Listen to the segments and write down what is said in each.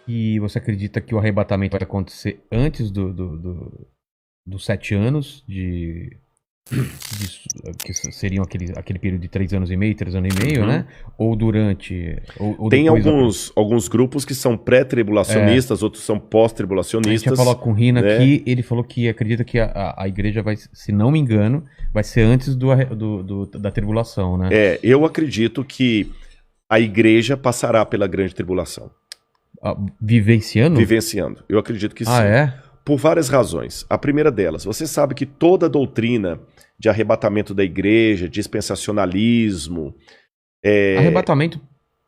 que você acredita que o arrebatamento vai acontecer antes dos 7 anos que seriam aquele período de 3 anos e meio, 3 anos e meio, né? Ou durante, ou Tem depois alguns grupos que são pré-tribulacionistas, outros são A gente pós-tribulacionistas. já falou com o Rina né? aqui, ele falou que acredita que a igreja vai, se não me engano, vai ser antes da tribulação, né? Eu acredito que a igreja passará pela grande tribulação. Vivenciando? Vivenciando. Eu acredito que sim. É? Por várias razões. A primeira delas, você sabe que toda a doutrina de arrebatamento da igreja, dispensacionalismo... Arrebatamento,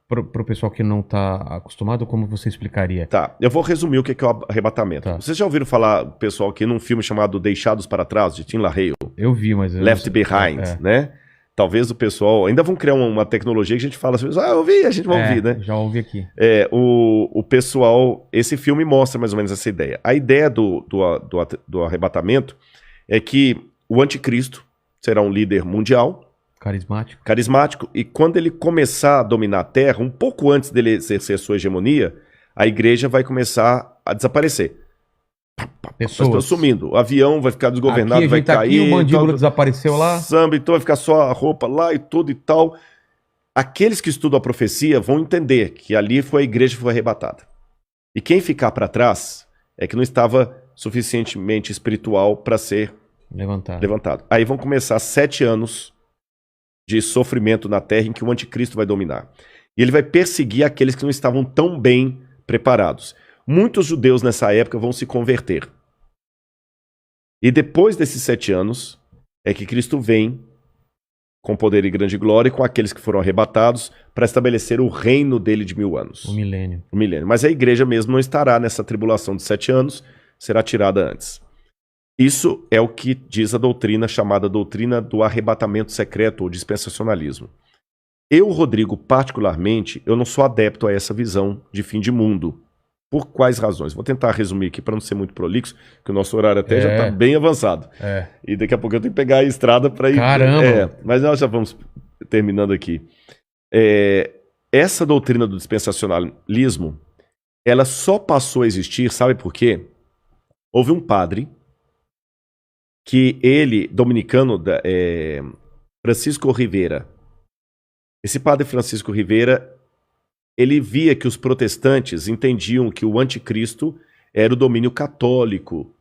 pro pessoal que não tá acostumado, como você explicaria? Tá, eu vou resumir o que é o arrebatamento. Tá. Vocês já ouviram falar, pessoal, aqui num filme chamado Deixados para Trás, de Tim LaHaye? Eu vi, mas... Left Behind, né? Talvez o pessoal... Ainda vão criar uma tecnologia que a gente fala assim, eu ouvi, a gente vai ouvir, né? Já ouvi aqui. O pessoal... Esse filme mostra mais ou menos essa ideia. A ideia do arrebatamento é que o anticristo será um líder mundial, carismático, e quando ele começar a dominar a Terra, um pouco antes dele exercer sua hegemonia, a igreja vai começar a desaparecer. Pessoas sumindo. O avião vai ficar desgovernado, vai cair. Aqui, o mandíbula desapareceu lá. Samba, então vai ficar só a roupa lá e tudo e tal. Aqueles que estudam a profecia vão entender que ali foi a igreja que foi arrebatada. E quem ficar para trás é que não estava suficientemente espiritual para ser levantado. Aí vão começar 7 anos de sofrimento na terra em que o anticristo vai dominar. E ele vai perseguir aqueles que não estavam tão bem preparados. Muitos judeus nessa época vão se converter. E depois desses 7 anos é que Cristo vem com poder e grande glória e com aqueles que foram arrebatados para estabelecer o reino dele de 1000 anos. O milênio. Mas a igreja mesmo não estará nessa tribulação de 7 anos, será tirada antes. Isso é o que diz a doutrina chamada doutrina do arrebatamento secreto ou dispensacionalismo. Eu, Rodrigo, particularmente, eu não sou adepto a essa visão de fim de mundo. Por quais razões? Vou tentar resumir aqui para não ser muito prolixo, que o nosso horário até já está bem avançado. E daqui a pouco eu tenho que pegar a estrada para ir... Caramba! Mas nós já vamos terminando aqui. Essa doutrina do dispensacionalismo, ela só passou a existir, sabe por quê? Houve um padre que ele, dominicano, Francisco Rivera. Esse padre Francisco Rivera, ele via que os protestantes entendiam que o anticristo era o domínio católico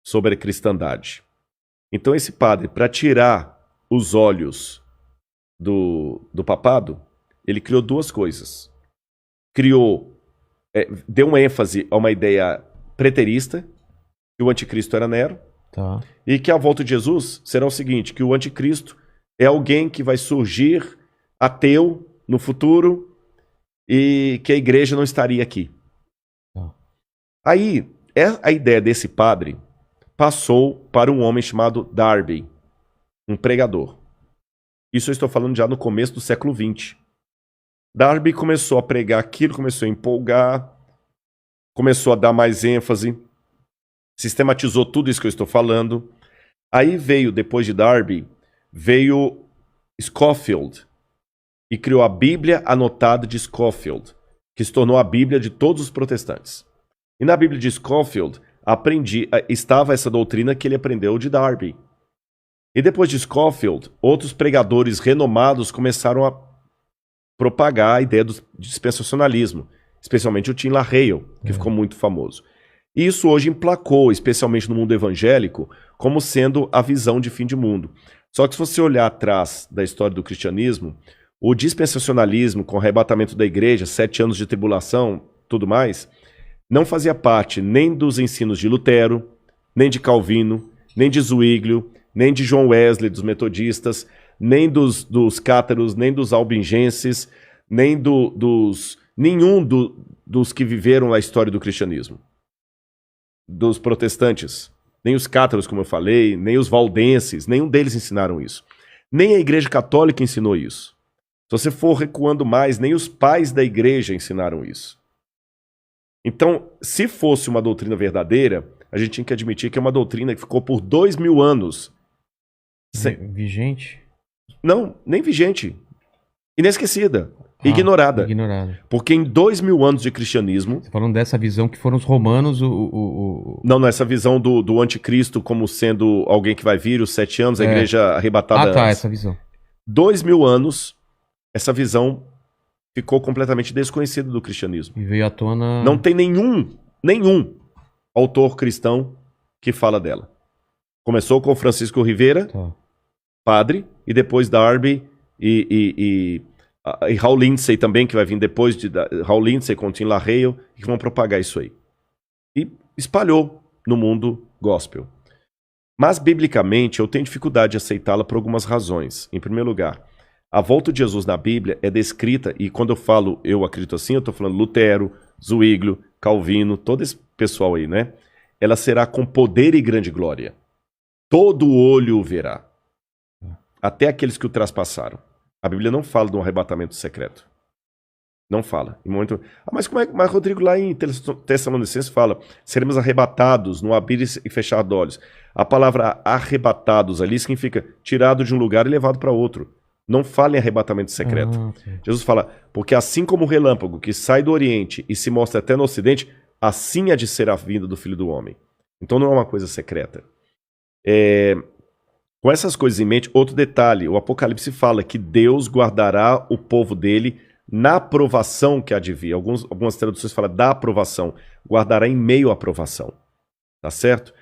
sobre a cristandade. Então esse padre, para tirar os olhos do papado, ele criou 2 coisas. Deu uma ênfase a uma ideia preterista, que o anticristo era Nero, e que a volta de Jesus será o seguinte, que o anticristo é alguém que vai surgir ateu no futuro e que a igreja não estaria aqui. Aí, a ideia desse padre passou para um homem chamado Darby, um pregador. Isso eu estou falando já no começo do século XX. Darby começou a pregar aquilo, começou a empolgar, começou a dar mais ênfase, sistematizou tudo isso que eu estou falando. Aí veio, depois de Darby, veio Scofield e criou a Bíblia Anotada de Scofield, que se tornou a Bíblia de todos os protestantes. E na Bíblia de Scofield estava essa doutrina que ele aprendeu de Darby. E depois de Scofield, outros pregadores renomados começaram a propagar a ideia do dispensacionalismo, especialmente o Tim LaHaye, que ficou muito famoso. E isso hoje emplacou, especialmente no mundo evangélico, como sendo a visão de fim de mundo. Só que se você olhar atrás da história do cristianismo, o dispensacionalismo, com o arrebatamento da igreja, 7 anos de tribulação, tudo mais, não fazia parte nem dos ensinos de Lutero, nem de Calvino, nem de Zwinglio, nem de John Wesley, dos metodistas, nem dos cátaros, nem dos albingenses, nem nenhum dos que viveram a história do cristianismo. Dos protestantes, nem os cátaros, como eu falei, nem os valdenses, nenhum deles ensinaram isso. Nem a igreja católica ensinou isso. Se você for recuando mais, nem os pais da igreja ensinaram isso. Então, se fosse uma doutrina verdadeira, a gente tinha que admitir que é uma doutrina que ficou por 2000 anos. Vigente? Não, nem vigente. Inesquecida. ignorada. Ignorada. Porque em 2000 anos de cristianismo... Você falando dessa visão que foram os romanos Não, essa visão do anticristo como sendo alguém que vai vir, os 7 anos, a igreja arrebatada antes. Essa visão. 2000 anos, essa visão ficou completamente desconhecida do cristianismo. E veio à tona... Não tem nenhum autor cristão que fala dela. Começou com Francisco Rivera, padre, e depois Darby e Hal Lindsey também, que vai vir depois de Hal Lindsey com Tim LaHaye, que vão propagar isso aí. E espalhou no mundo gospel. Mas, biblicamente, eu tenho dificuldade de aceitá-la por algumas razões. Em primeiro lugar, a volta de Jesus na Bíblia é descrita, e quando eu falo eu acredito assim, eu estou falando Lutero, Zwinglio, Calvino, todo esse pessoal aí, né? Ela será com poder e grande glória. Todo olho o verá. Até aqueles que o traspassaram. A Bíblia não fala de um arrebatamento secreto. Não fala. Em momento... mas como é que... Mas Rodrigo, lá em Tessalonicenses fala, seremos arrebatados no abrir e fechar de olhos. A palavra arrebatados ali significa tirado de um lugar e levado para outro. Não fala em arrebatamento secreto. Okay. Jesus fala, porque assim como o relâmpago que sai do Oriente e se mostra até no Ocidente, assim há de ser a vinda do Filho do Homem. Então não é uma coisa secreta. Com essas coisas em mente, outro detalhe, o Apocalipse fala que Deus guardará o povo dele na aprovação que há de vir. Algumas traduções falam da aprovação, guardará em meio à aprovação. Tá certo?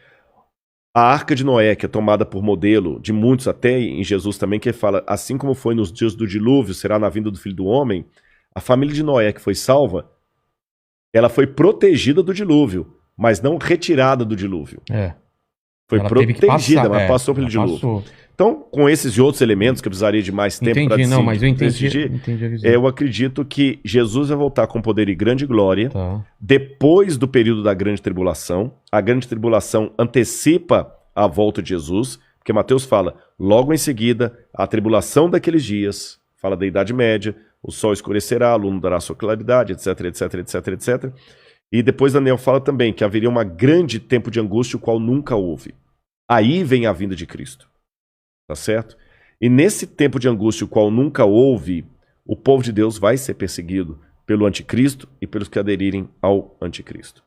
A Arca de Noé, que é tomada por modelo de muitos, até em Jesus também, que fala, assim como foi nos dias do dilúvio, será na vinda do Filho do Homem, a família de Noé que foi salva, ela foi protegida do dilúvio, mas não retirada do dilúvio. Foi ela protegida, mas passou pelo dilúvio. Passou. Então, com esses e outros elementos, que eu precisaria de mais tempo para decidir, mas eu entendi a visão. Eu acredito que Jesus vai voltar com poder e grande glória depois do período da grande tribulação. A grande tribulação antecipa a volta de Jesus, porque Mateus fala, logo em seguida, a tribulação daqueles dias, fala da Idade Média, o sol escurecerá, a lua dará sua claridade, etc, etc, etc, etc. E depois Daniel fala também que haveria um grande tempo de angústia, o qual nunca houve. Aí vem a vinda de Cristo. Tá certo? E nesse tempo de angústia, o qual nunca houve, o povo de Deus vai ser perseguido pelo anticristo e pelos que aderirem ao anticristo.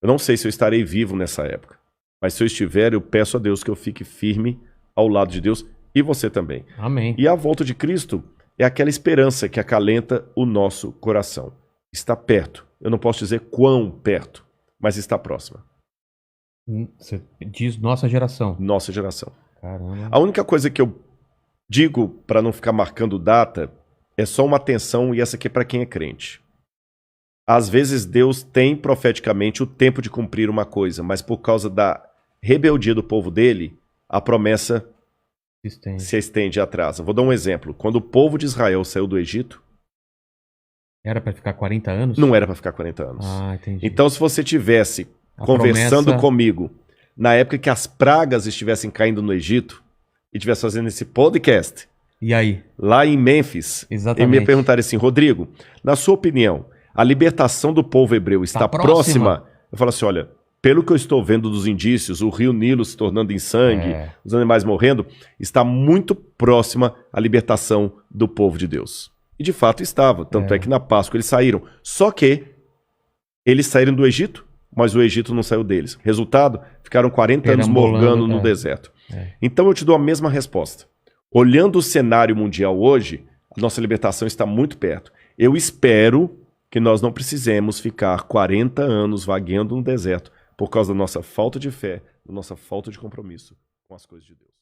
Eu não sei se eu estarei vivo nessa época, mas se eu estiver, eu peço a Deus que eu fique firme ao lado de Deus e você também. Amém. E a volta de Cristo é aquela esperança que acalenta o nosso coração. Está perto. Eu não posso dizer quão perto, mas está próxima. Você diz nossa geração. Nossa geração. Caramba. A única coisa que eu digo, para não ficar marcando data, é só uma atenção, e essa aqui é para quem é crente. Às vezes Deus tem profeticamente o tempo de cumprir uma coisa, mas por causa da rebeldia do povo dele, a promessa se estende e atrasa. Vou dar um exemplo. Quando o povo de Israel saiu do Egito... Era para ficar 40 anos? Não era para ficar 40 anos. Ah, entendi. Então, se você tivesse conversando comigo na época que as pragas estivessem caindo no Egito e estivesse fazendo esse podcast... E aí? Lá em Mênfis, e me perguntaram assim, Rodrigo, na sua opinião, a libertação do povo hebreu está próxima? Eu falo assim, olha, pelo que eu estou vendo dos indícios, o rio Nilo se tornando em sangue, os animais morrendo, está muito próxima a libertação do povo de Deus. E de fato estava, tanto é que na Páscoa eles saíram. Só que eles saíram do Egito, mas o Egito não saiu deles. Resultado, ficaram 40 anos morgando no deserto. Então eu te dou a mesma resposta. Olhando o cenário mundial hoje, a nossa libertação está muito perto. Eu espero que nós não precisemos ficar 40 anos vagueando no deserto por causa da nossa falta de fé, da nossa falta de compromisso com as coisas de Deus.